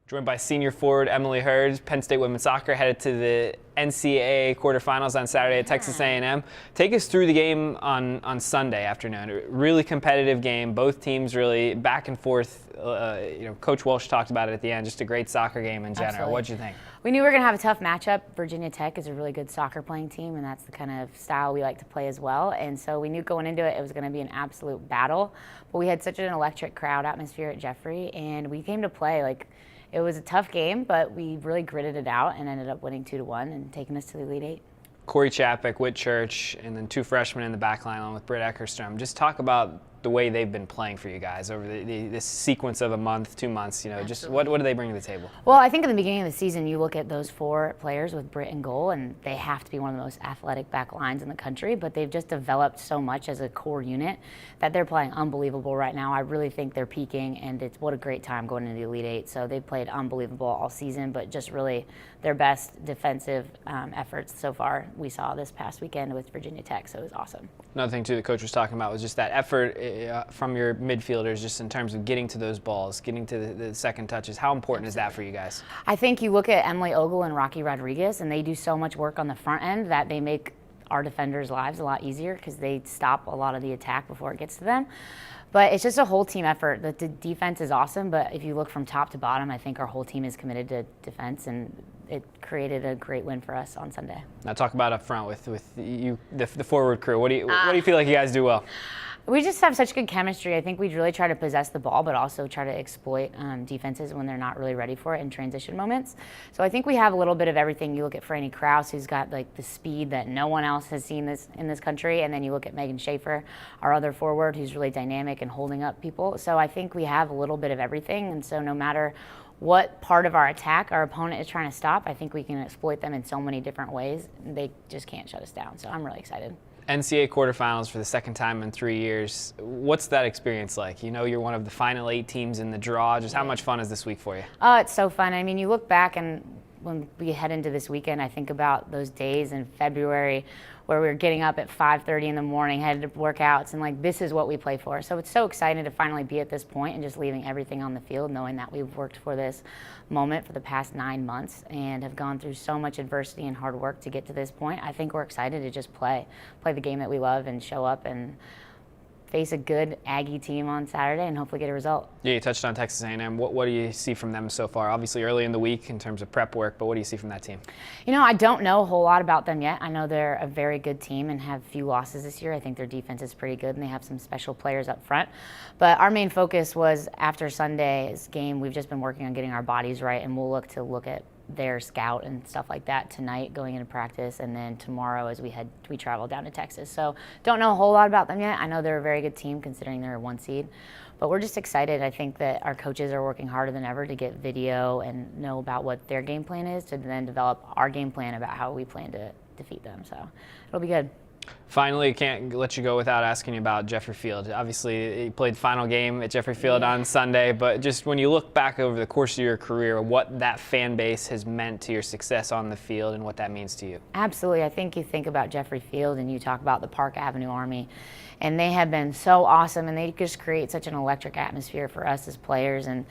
Joined by senior forward Emily Hurd. Penn State women's soccer headed to the NCAA Quarterfinals on Saturday at Texas A&M. Take us through the game on Sunday afternoon. A really competitive game. Both teams really back and forth. Coach Walsh talked about it at the end. Just a great soccer game in general. What'd you think? We knew we were going to have a tough matchup. Virginia Tech is a really good soccer playing team, and that's the kind of style we like to play as well. And so we knew going into it, it was going to be an absolute battle. But we had such an electric crowd atmosphere at Jeffrey, and we came to play like. It was a tough game, but we really gritted it out and ended up winning 2-1 and taking us to the Elite Eight. Corey Chapek, Whitchurch, and then two freshmen in the back line along with Britt Eckerstrom. Just talk about the way they've been playing for you guys over this sequence of a month, 2 months. Just what do they bring to the table? Well, I think at the beginning of the season, you look at those four players with Britt in goal, and they have to be one of the most athletic back lines in the country, but they've just developed so much as a core unit that they're playing unbelievable right now. I really think they're peaking, and it's what a great time going into the Elite Eight. So they've played unbelievable all season, but just really their best defensive efforts so far we saw this past weekend with Virginia Tech, so it was awesome. Another thing, too, the coach was talking about was just that effort from your midfielders, just in terms of getting to those balls, getting to the second touches. How important is that for you guys? I think you look at Emily Ogle and Rocky Rodriguez, and they do so much work on the front end that they make our defenders' lives a lot easier because they stop a lot of the attack before it gets to them. But it's just a whole team effort. The defense is awesome, but if you look from top to bottom, I think our whole team is committed to defense, and it created a great win for us on Sunday. Now talk about up front with you, the forward crew. What do you feel like you guys do well? We just have such good chemistry. I think we really try to possess the ball, but also try to exploit defenses when they're not really ready for it in transition moments. So I think we have a little bit of everything. You look at Franny Krause, who's got like the speed that no one else has seen in this country, and then you look at Megan Schaefer, our other forward, who's really dynamic and holding up people. So I think we have a little bit of everything, and so no matter what part of our attack our opponent is trying to stop, I think we can exploit them in so many different ways. They just can't shut us down. So I'm really excited. NCAA Quarterfinals for the second time in 3 years. What's that experience like? You know, you're one of the final 8 teams in the draw. Just how much fun is this week for you? Oh, it's so fun. I mean, you look back, and when we head into this weekend, I think about those days in February where we were getting up at 5:30 in the morning, headed to workouts, and like, this is what we play for. So it's so exciting to finally be at this point and just leaving everything on the field, knowing that we've worked for this moment for the past 9 months and have gone through so much adversity and hard work to get to this point. I think we're excited to just play the game that we love and show up and face a good Aggie team on Saturday and hopefully get a result. Yeah, you touched on Texas A&M. What do you see from them so far? Obviously early in the week in terms of prep work, but what do you see from that team? You know, I don't know a whole lot about them yet. I know they're a very good team and have few losses this year. I think their defense is pretty good and they have some special players up front. But our main focus was after Sunday's game, we've just been working on getting our bodies right, and we'll look at their scout and stuff like that tonight going into practice, and then tomorrow as we travel down to Texas. So don't know a whole lot about them yet. I know they're a very good team considering they're a 1 seed, but we're just excited. I think that our coaches are working harder than ever to get video and know about what their game plan is to then develop our game plan about how we plan to defeat them. So it'll be good. Finally, can't let you go without asking you about Jeffrey Field. Obviously, you played the final game at Jeffrey Field on Sunday, but just when you look back over the course of your career, what that fan base has meant to your success on the field and what that means to you. Absolutely. I think you think about Jeffrey Field and you talk about the Park Avenue Army, and they have been so awesome, and they just create such an electric atmosphere for us as players, and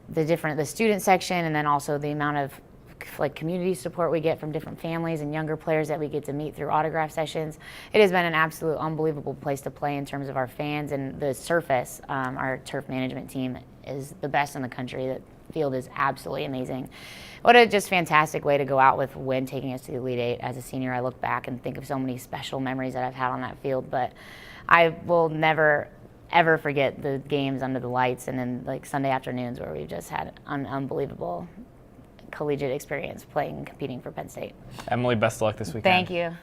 the student section, and then also the amount of like community support we get from different families and younger players that we get to meet through autograph sessions. It has been an absolute unbelievable place to play in terms of our fans, and the surface, our turf management team is the best in the country. The field is absolutely amazing. What a just fantastic way to go out with a win, taking us to the Elite Eight. As a senior, I look back and think of so many special memories that I've had on that field, but I will never ever forget the games under the lights and then like Sunday afternoons where we've just had an unbelievable collegiate experience playing and competing for Penn State. Emily, best of luck this weekend. Thank you.